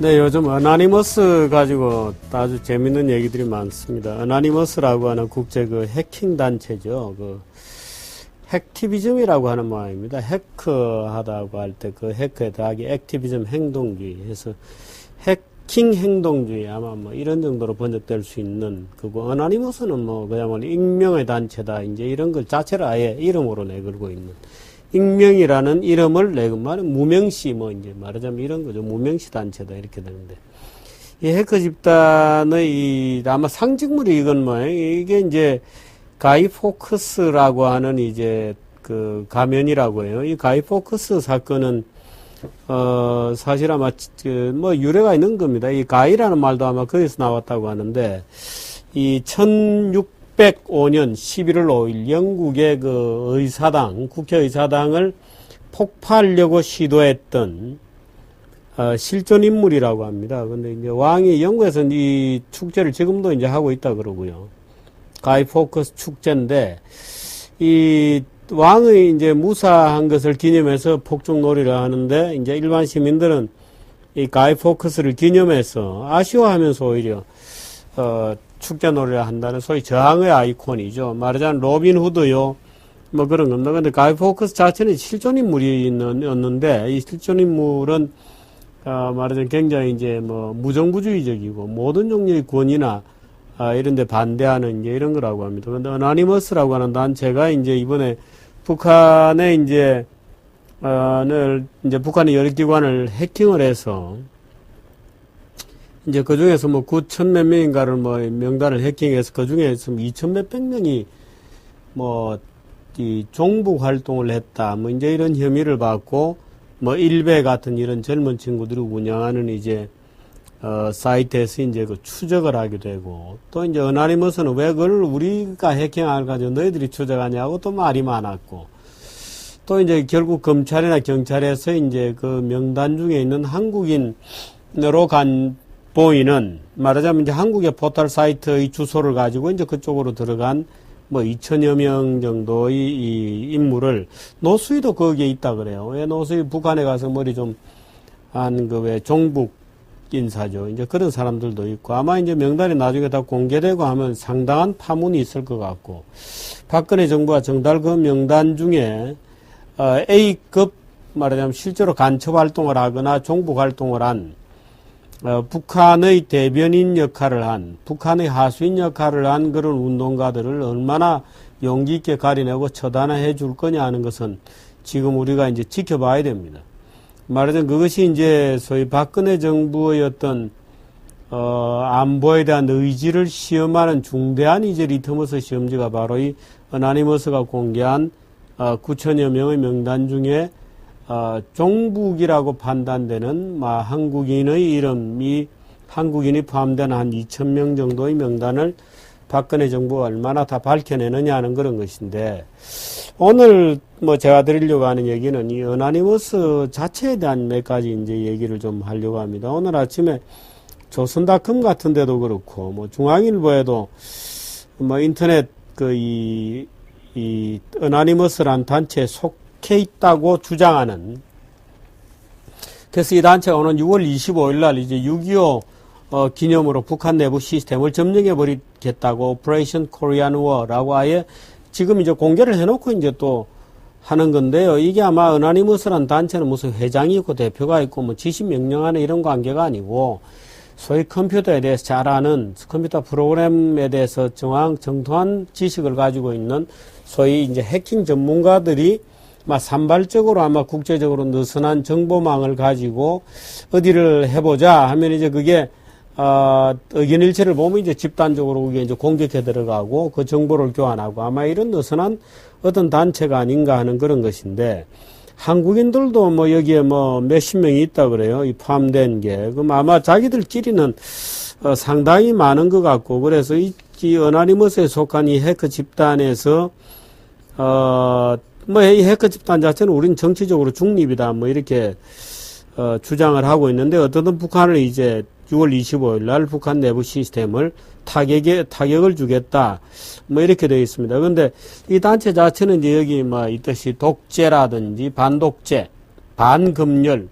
네, 요즘 어나니머스 가지고 아주 재밌는 얘기들이 많습니다. 어나니머스라고 하는 국제 그 해킹 단체죠. 그 핵티비즘이라고 하는 모양입니다. 해커하다고 할 때 그 해커에 더하기 액티비즘 행동주의 해서 해킹 행동주의 아마 뭐 이런 정도로 번역될 수 있는 그거. 어나니머스는 뭐 그야말로 익명의 단체다 이제 이런 걸 자체를 아예 이름으로 내걸고 있는. 익명이라는 이름을 내고 말은 무명시 뭐 이제 말하자면 이런 거죠. 무명시 단체다 이렇게 되는데 이 해커 집단의 이 아마 상징물이 이건 뭐예요? 이게 이제 가이 포커스라고 하는 이제 그 가면이라고 해요. 이 가이 포커스 사건은 사실 아마 뭐 유래가 있는 겁니다. 이 가이라는 말도 아마 거기서 나왔다고 하는데 이 1605년 11월 5일 영국의 그 의사당, 국회의사당을 폭파하려고 시도했던 실존 인물이라고 합니다. 근데 이제 왕이 영국에서는 이 축제를 지금도 이제 하고 있다 그러고요. 가이 포커스 축제인데 이 왕의 이제 무사한 것을 기념해서 폭죽놀이를 하는데 이제 일반 시민들은 이 가이 포커스를 기념해서 아쉬워하면서 오히려 축제놀이를 한다는 소위 저항의 아이콘이죠. 말하자면 로빈 후드요. 뭐 그런 겁니다. 근데 가이 포커스 자체는 실존인물이었는데 이 실존인물은 말하자면 굉장히 이제 뭐 무정부주의적이고 모든 종류의 권위나 이런 데 반대하는 이제 이런 거라고 합니다. 근데 어나니머스라고 하는 단체가 이제 이번에 북한에 이제 북한의 여러 기관을 해킹을 해서 이제 그 중에서 뭐 9천 몇 명인가를 뭐 명단을 해킹해서 그 중에서 2천 몇백 명이 뭐 이 종북 활동을 했다. 뭐 이제 이런 혐의를 받고 뭐 일베 같은 이런 젊은 친구들이 운영하는 이제 사이트에서 이제 그 추적을 하게 되고 또 이제 어나니머스는 왜 그걸 우리가 해킹을 가지고 너희들이 추적하냐고 또 말이 많았고 또 이제 결국 검찰이나 경찰에서 이제 그 명단 중에 있는 한국인으로 보이는 말하자면 이제 한국의 포털 사이트의 주소를 가지고 이제 그쪽으로 들어간 뭐 2천여 명 정도의 이 인물을 노수희도 거기에 있다 그래요. 왜 노수희 북한에 가서 머리 좀 한 그 왜 종북 인사죠. 이제 그런 사람들도 있고 아마 이제 명단이 나중에 다 공개되고 하면 상당한 파문이 있을 것 같고 박근혜 정부가 정달 그 명단 중에 A급 말하자면 실제로 간첩 활동을 하거나 종북 활동을 한 북한의 대변인 역할을 한 북한의 하수인 역할을 한 그런 운동가들을 얼마나 용기 있게 가려내고 처단해 줄 거냐 하는 것은 지금 우리가 이제 지켜봐야 됩니다. 말하자면 그것이 이제 소위 박근혜 정부의 어떤 안보에 대한 의지를 시험하는 중대한 이제 리트머스 시험지가 바로 이 어나니머스가 공개한 9천여 명의 명단 중에 종북이라고 판단되는 한국인의 이름이 한국인이 포함된 한 2,000명 정도의 명단을 박근혜 정부가 얼마나 다 밝혀내느냐 하는 그런 것인데 오늘 뭐 제가 드리려고 하는 얘기는 이 어나니머스 자체에 대한 몇 가지 이제 얘기를 좀 하려고 합니다. 오늘 아침에 조선닷컴 같은 데도 그렇고 뭐 중앙일보에도 뭐 인터넷 이 어나니머스란 단체에 속해 있다고 주장하는 그래서 이 단체가 오늘 6월 25일 날 이제 6.25 기념으로 북한 내부 시스템을 점령해 버리겠다고 오퍼레이션 코리안 워라고 아예 지금 이제 공개를 해놓고 이제 또 하는 건데요. 이게 아마 어나니머스란 단체는 무슨 회장이 있고 대표가 있고 뭐 지시 명령하는 이런 관계가 아니고 소위 컴퓨터에 대해서 잘 아는 컴퓨터 프로그램에 대해서 정통한 지식을 가지고 있는 소위 이제 해킹 전문가들이 산발적으로 아마 국제적으로 느슨한 정보망을 가지고 어디를 해보자 하면 이제 그게 의견일치를 보면 이제 집단적으로 그게 이제 공격해 들어가고 그 정보를 교환하고 아마 이런 느슨한 어떤 단체가 아닌가 하는 그런 것인데 한국인들도 뭐 여기에 뭐 몇십 명이 있다 그래요. 이 포함된 게. 그럼 아마 자기들끼리는 상당히 많은 것 같고 그래서 이 어나니머스에 속한 이 해커 집단에서 뭐 이 해커 집단 자체는 우리는 정치적으로 중립이다 뭐 이렇게 주장을 하고 있는데 어떤 북한을 이제 6월 25일 날 북한 내부 시스템을 타격을 주겠다. 뭐 이렇게 되어 있습니다. 그런데 이 단체 자체는 이제 여기 뭐 있듯이 독재라든지 반독재, 반금열,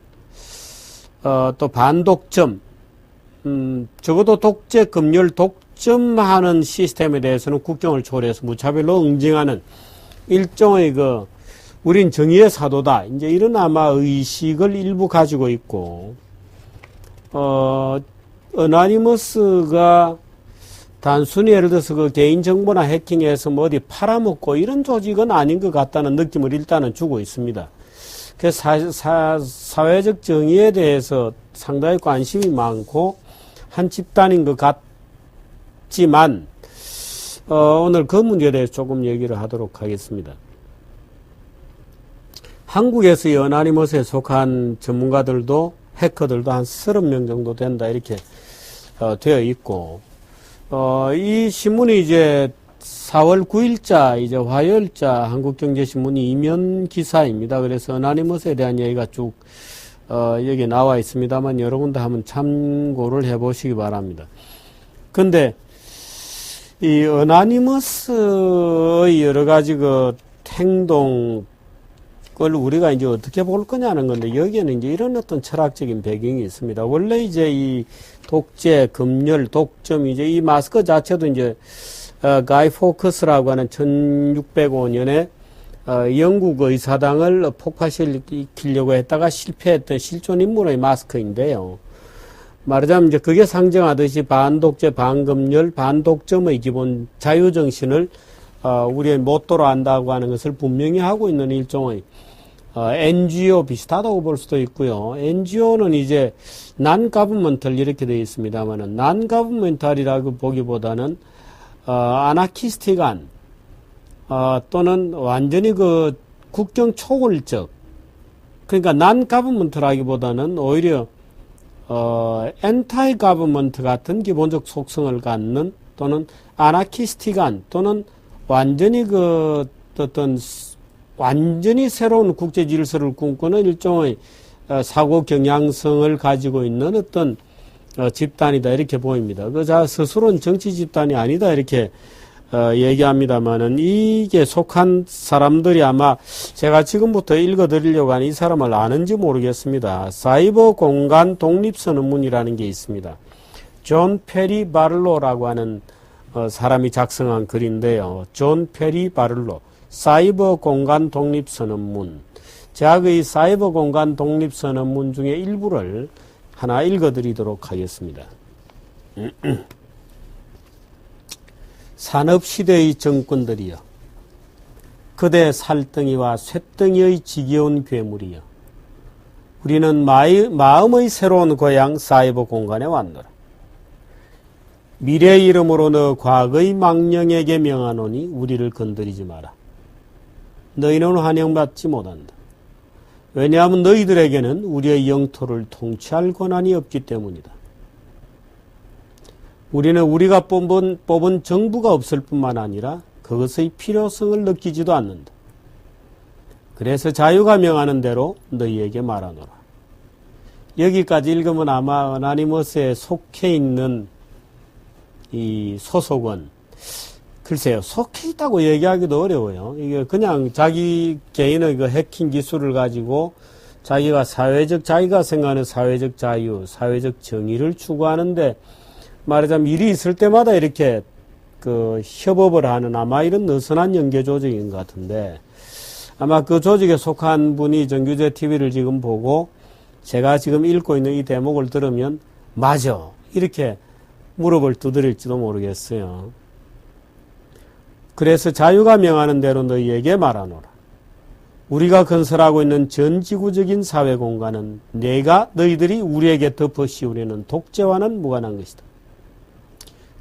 또 반독점, 적어도 독재, 검열, 독점하는 시스템에 대해서는 국경을 초월해서 무차별로 응징하는 일종의 우린 정의의 사도다. 이제 이런 아마 의식을 일부 가지고 있고, 어나니머스가 단순히 예를 들어서 개인정보나 해킹해서 뭐 어디 팔아먹고 이런 조직은 아닌 것 같다는 느낌을 일단은 주고 있습니다. 그래서 사회적 정의에 대해서 상당히 관심이 많고 한 집단인 것 같지만, 오늘 그 문제에 대해서 조금 얘기를 하도록 하겠습니다. 한국에서 이 어나니머스에 속한 전문가들도 해커들도 한 30명 정도 된다 이렇게 되어 있고, 이 신문이 이제 4월 9일자 이제 화요일자 한국경제신문이 이면 기사입니다. 그래서 어나니머스에 대한 얘기가 쭉 여기 나와 있습니다만 여러분도 한번 참고를 해보시기 바랍니다. 근데 이 어나니머스의 여러 가지 행동 그걸 우리가 이제 어떻게 볼 거냐는 건데, 여기에는 이제 이런 어떤 철학적인 배경이 있습니다. 원래 이제 이 독재, 검열, 독점, 이제 이 마스크 자체도 이제, 가이 포커스라고 하는 1605년에, 영국 의사당을 폭파시키려고 했다가 실패했던 실존 인물의 마스크인데요. 말하자면 이제 그게 상정하듯이 반독재, 반검열, 반독점의 기본 자유정신을 우리의 모토로 한다고 하는 것을 분명히 하고 있는 일종의 NGO 비슷하다고 볼 수도 있고요. NGO는 이제 non-governmental 이렇게 되어 있습니다만은 non-governmental이라고 보기보다는 아나키스틱한 또는 완전히 국경 초월적, 그러니까 non-governmental하기보다는 오히려 anti-government 같은 기본적 속성을 갖는, 또는 아나키스틱한, 또는 완전히 어떤 완전히 새로운 국제 질서를 꿈꾸는 일종의 사고 경향성을 가지고 있는 어떤 집단이다 이렇게 보입니다. 스스로는 정치 집단이 아니다 이렇게 얘기합니다만은, 이게 속한 사람들이 아마 제가 지금부터 읽어드리려고 하는 이 사람을 아는지 모르겠습니다. 사이버 공간 독립선언문이라는 게 있습니다. 존 페리 바를로라고 하는 사람이 작성한 글인데요. 존 페리 바를로, 사이버 공간 독립선언문. 제가 이 사이버 공간 독립선언문 중에 일부를 하나 읽어드리도록 하겠습니다. 산업시대의 정권들이여, 그대 살덩이와 쇳덩이의 지겨운 괴물이여, 우리는 마음의 새로운 고향 사이버 공간에 왔노라. 미래의 이름으로 너 과거의 망령에게 명하노니 우리를 건드리지 마라. 너희는 환영받지 못한다. 왜냐하면 너희들에게는 우리의 영토를 통치할 권한이 없기 때문이다. 우리는 우리가 뽑은 정부가 없을 뿐만 아니라 그것의 필요성을 느끼지도 않는다. 그래서 자유가 명하는 대로 너희에게 말하노라. 여기까지 읽으면 아마 어나니머스에 속해 있는 이 소속은, 글쎄요, 속해 있다고 얘기하기도 어려워요. 이게 그냥 자기 개인의 해킹 기술을 가지고 자기가 생각하는 사회적 자유, 사회적 정의를 추구하는데, 말하자면 일이 있을 때마다 이렇게 협업을 하는 아마 이런 느슨한 연계 조직인 것 같은데, 아마 그 조직에 속한 분이 정규제 TV를 지금 보고 제가 지금 읽고 있는 이 대목을 들으면 맞아 이렇게 무릎을 두드릴지도 모르겠어요. 그래서 자유가 명하는 대로 너희에게 말하노라. 우리가 건설하고 있는 전지구적인 사회공간은 너희들이 우리에게 덮어 씌우려는 독재와는 무관한 것이다.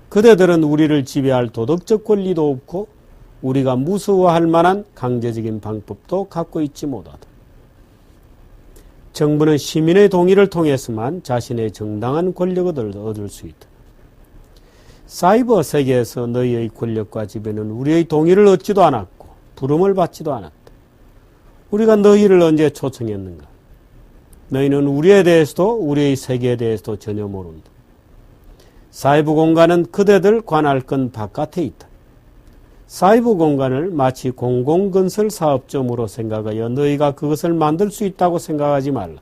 그대들은 우리를 지배할 도덕적 권리도 없고 우리가 무서워할 만한 강제적인 방법도 갖고 있지 못하다. 정부는 시민의 동의를 통해서만 자신의 정당한 권력을 얻을 수 있다. 사이버 세계에서 너희의 권력과 지배는 우리의 동의를 얻지도 않았고 부름을 받지도 않았다. 우리가 너희를 언제 초청했는가? 너희는 우리에 대해서도 우리의 세계에 대해서도 전혀 모른다. 사이버 공간은 그대들 관할 건 바깥에 있다. 사이버 공간을 마치 공공건설 사업점으로 생각하여 너희가 그것을 만들 수 있다고 생각하지 말라.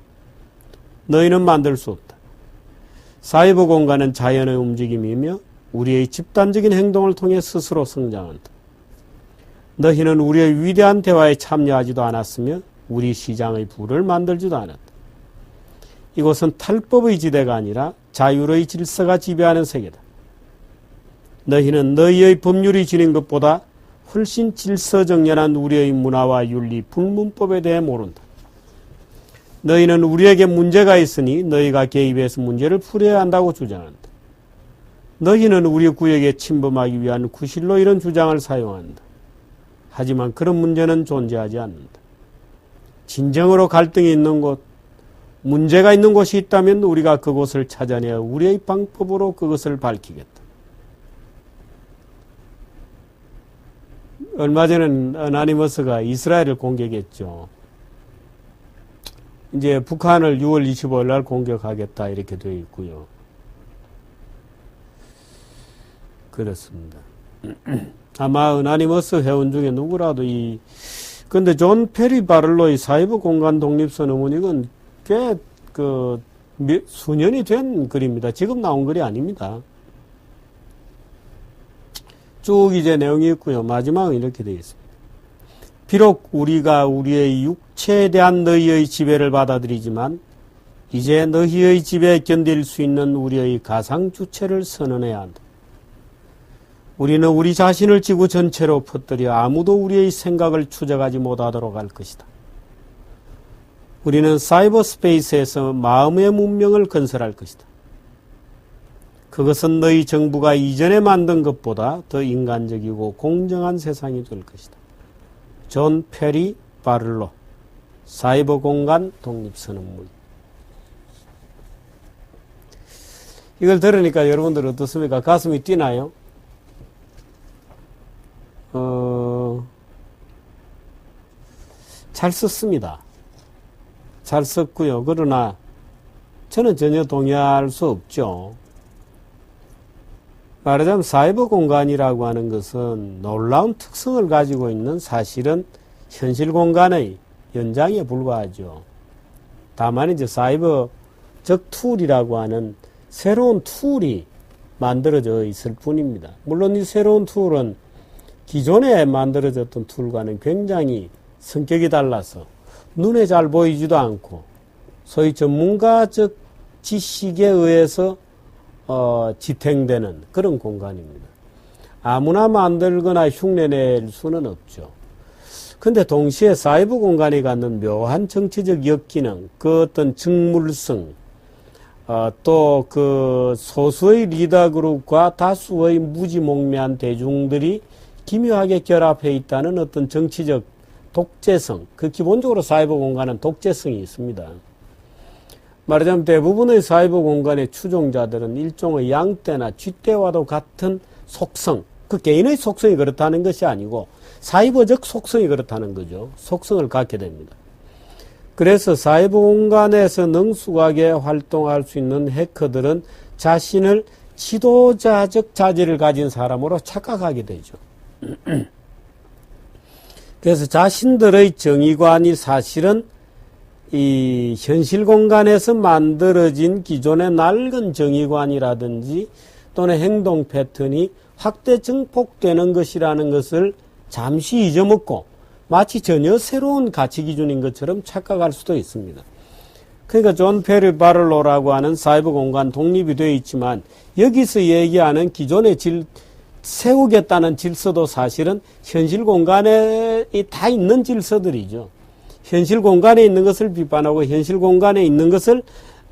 너희는 만들 수 없다. 사이버 공간은 자연의 움직임이며 우리의 집단적인 행동을 통해 스스로 성장한다. 너희는 우리의 위대한 대화에 참여하지도 않았으며 우리 시장의 부를 만들지도 않았다. 이곳은 탈법의 지대가 아니라 자율의 질서가 지배하는 세계다. 너희는 너희의 법률이 지닌 것보다 훨씬 질서정연한 우리의 문화와 윤리, 불문법에 대해 모른다. 너희는 우리에게 문제가 있으니 너희가 개입해서 문제를 풀어야 한다고 주장한다. 너희는 우리 구역에 침범하기 위한 구실로 이런 주장을 사용한다. 하지만 그런 문제는 존재하지 않는다. 진정으로 갈등이 있는 곳, 문제가 있는 곳이 있다면 우리가 그곳을 찾아내어 우리의 방법으로 그것을 밝히겠다. 얼마 전에 어나니머스가 이스라엘을 공격했죠. 이제 북한을 6월 25일 날 공격하겠다 이렇게 되어 있고요. 그렇습니다. 아마 어나니머스 회원 중에 누구라도 근데 존 페리 바를로의 사이버 공간 독립선언문 이건 꽤 수년이 된 글입니다. 지금 나온 글이 아닙니다. 쭉 이제 내용이 있고요. 마지막은 이렇게 되어 있습니다. 비록 우리가 우리의 육체에 대한 너희의 지배를 받아들이지만 이제 너희의 지배에 견딜 수 있는 우리의 가상 주체를 선언해야 한다. 우리는 우리 자신을 지구 전체로 퍼뜨려 아무도 우리의 생각을 추적하지 못하도록 할 것이다. 우리는 사이버 스페이스에서 마음의 문명을 건설할 것이다. 그것은 너희 정부가 이전에 만든 것보다 더 인간적이고 공정한 세상이 될 것이다. 존 페리 바를로 사이버 공간 독립선언문. 이걸 들으니까 여러분들 어떻습니까? 가슴이 뛰나요? 잘 썼습니다. 잘 썼고요. 그러나 저는 전혀 동의할 수 없죠. 말하자면 사이버 공간이라고 하는 것은 놀라운 특성을 가지고 있는 사실은 현실 공간의 연장에 불과하죠. 다만 이제 사이버적 툴이라고 하는 새로운 툴이 만들어져 있을 뿐입니다. 물론 이 새로운 툴은 기존에 만들어졌던 툴과는 굉장히 성격이 달라서 눈에 잘 보이지도 않고 소위 전문가적 지식에 의해서 지탱되는 그런 공간입니다. 아무나 만들거나 흉내낼 수는 없죠. 근데 동시에 사이버 공간이 갖는 묘한 정치적 역기능, 그 어떤 직물성, 또 그 소수의 리더 그룹과 다수의 무지몽매한 대중들이 기묘하게 결합해 있다는 어떤 정치적 독재성, 그 기본적으로 사이버 공간은 독재성이 있습니다. 말하자면 대부분의 사이버 공간의 추종자들은 일종의 양떼나 쥐떼와도 같은 속성, 그 개인의 속성이 그렇다는 것이 아니고 사이버적 속성이 그렇다는 거죠. 속성을 갖게 됩니다. 그래서 사이버 공간에서 능숙하게 활동할 수 있는 해커들은 자신을 지도자적 자질을 가진 사람으로 착각하게 되죠. 그래서 자신들의 정의관이 사실은 이 현실 공간에서 만들어진 기존의 낡은 정의관이라든지 또는 행동 패턴이 확대 증폭되는 것이라는 것을 잠시 잊어먹고 마치 전혀 새로운 가치 기준인 것처럼 착각할 수도 있습니다. 그러니까 존 페리 바를로라고 하는 사이버 공간 독립이 되어 있지만 여기서 얘기하는 기존의 세우겠다는 질서도 사실은 현실 공간에 다 있는 질서들이죠. 현실 공간에 있는 것을 비판하고 현실 공간에 있는 것을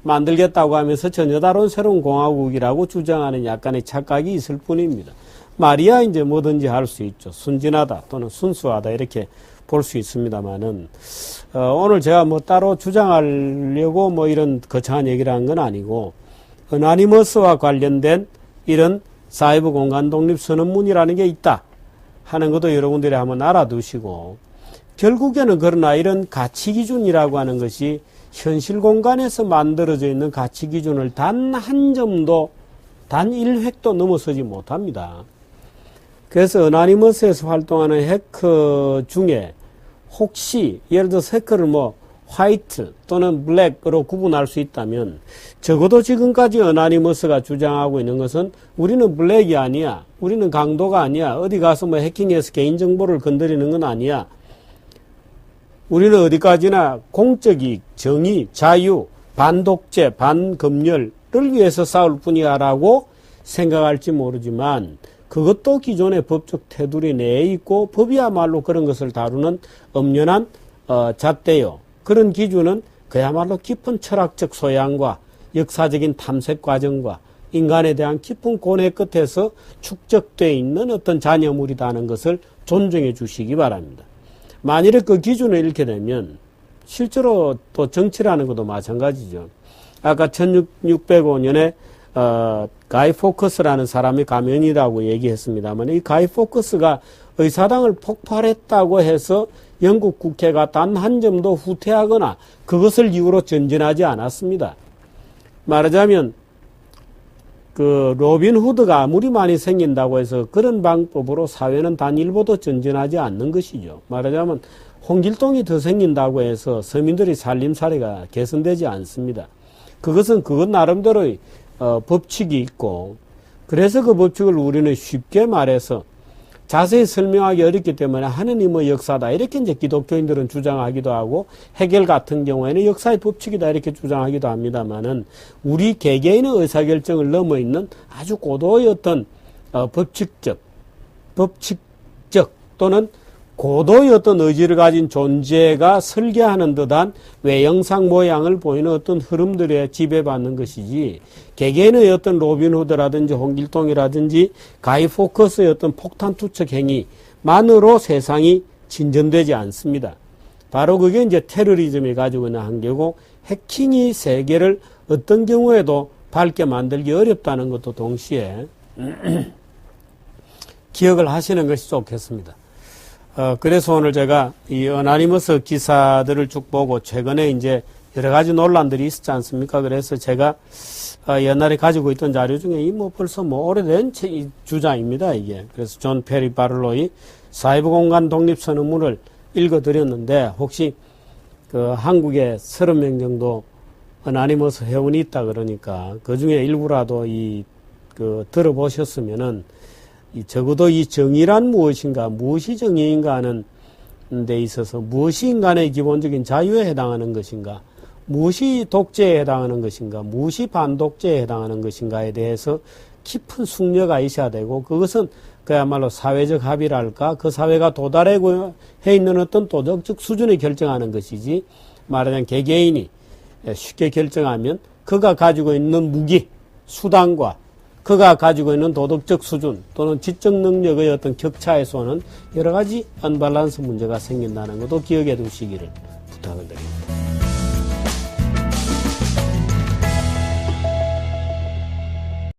만들겠다고 하면서 전혀 다른 새로운 공화국이라고 주장하는 약간의 착각이 있을 뿐입니다. 말이야 이제 뭐든지 할 수 있죠. 순진하다 또는 순수하다 이렇게 볼 수 있습니다만은 오늘 제가 뭐 따로 주장하려고 뭐 이런 거창한 얘기를 한 건 아니고 어나니머스와 관련된 이런 사이버 공간 독립 선언문이라는 게 있다 하는 것도 여러분들이 한번 알아두시고 결국에는 그러나 이런 가치 기준이라고 하는 것이 현실 공간에서 만들어져 있는 가치 기준을 단 한 점도 단 1획도 넘어서지 못합니다. 그래서 어나니머스에서 활동하는 해커 중에 혹시 예를 들어서 해커를 뭐 화이트 또는 블랙으로 구분할 수 있다면 적어도 지금까지 어나니머스가 주장하고 있는 것은 우리는 블랙이 아니야. 우리는 강도가 아니야. 어디 가서 뭐 해킹해서 개인정보를 건드리는 건 아니야. 우리는 어디까지나 공적이익, 정의, 자유, 반독재, 반검열을 위해서 싸울 뿐이야 라고 생각할지 모르지만 그것도 기존의 법적 테두리 내에 있고 법이야말로 그런 것을 다루는 엄연한 잣대요. 그런 기준은 그야말로 깊은 철학적 소양과 역사적인 탐색 과정과 인간에 대한 깊은 고뇌 끝에서 축적되어 있는 어떤 잔여물이라는 것을 존중해 주시기 바랍니다. 만일에 그 기준을 잃게 되면 실제로 또 정치라는 것도 마찬가지죠. 아까 1605년에 가이 포커스라는 사람이 가면이라고 얘기했습니다만 이 가이 포커스가 의사당을 폭발했다고 해서 영국 국회가 단 한 점도 후퇴하거나 그것을 이유로 전진하지 않았습니다. 말하자면 그 로빈 후드가 아무리 많이 생긴다고 해서 그런 방법으로 사회는 단 일보도 전진하지 않는 것이죠. 말하자면 홍길동이 더 생긴다고 해서 서민들의 살림살이가 개선되지 않습니다. 그것 나름대로의 법칙이 있고 그래서 그 법칙을 우리는 쉽게 말해서 자세히 설명하기 어렵기 때문에 하느님의 역사다 이렇게 이제 기독교인들은 주장하기도 하고 해겔 같은 경우에는 역사의 법칙이다 이렇게 주장하기도 합니다만은 우리 개개인의 의사결정을 넘어 있는 아주 고도의 어떤 법칙적 또는 고도의 어떤 의지를 가진 존재가 설계하는 듯한 외형상 모양을 보이는 어떤 흐름들에 지배받는 것이지 개개인의 어떤 로빈 후드라든지 홍길동이라든지 가이 포커스의 어떤 폭탄 투척 행위만으로 세상이 진전되지 않습니다. 바로 그게 이제 테러리즘이 가지고 있는 한계고 해킹이 세계를 어떤 경우에도 밝게 만들기 어렵다는 것도 동시에 기억을 하시는 것이 좋겠습니다. 그래서 오늘 제가 이 어나니머스 기사들을 쭉 보고 최근에 이제 여러 가지 논란들이 있었지 않습니까? 그래서 제가 옛날에 가지고 있던 자료 중에 벌써 오래된 주장입니다, 이게. 그래서 존 페리 바를로의 사이버 공간 독립 선언문을 읽어드렸는데 혹시 그 한국에 30명 정도 어나니머스 회원이 있다 그러니까 그 중에 일부라도 들어보셨으면은 적어도 이 정의란 무엇인가, 무엇이 정의인가 하는 데 있어서 무엇이 인간의 기본적인 자유에 해당하는 것인가, 무엇이 독재에 해당하는 것인가, 무엇이 반독재에 해당하는 것인가에 대해서 깊은 숙려가 있어야 되고 그것은 그야말로 사회적 합의랄까 그 사회가 도달해 있는 어떤 도덕적 수준을 결정하는 것이지 말하자면 개개인이 쉽게 결정하면 그가 가지고 있는 무기, 수단과 그가 가지고 있는 도덕적 수준 또는 지적 능력의 어떤 격차에서 오는 여러 가지 언밸런스 문제가 생긴다는 것도 기억해 두시기를 부탁을 드립니다.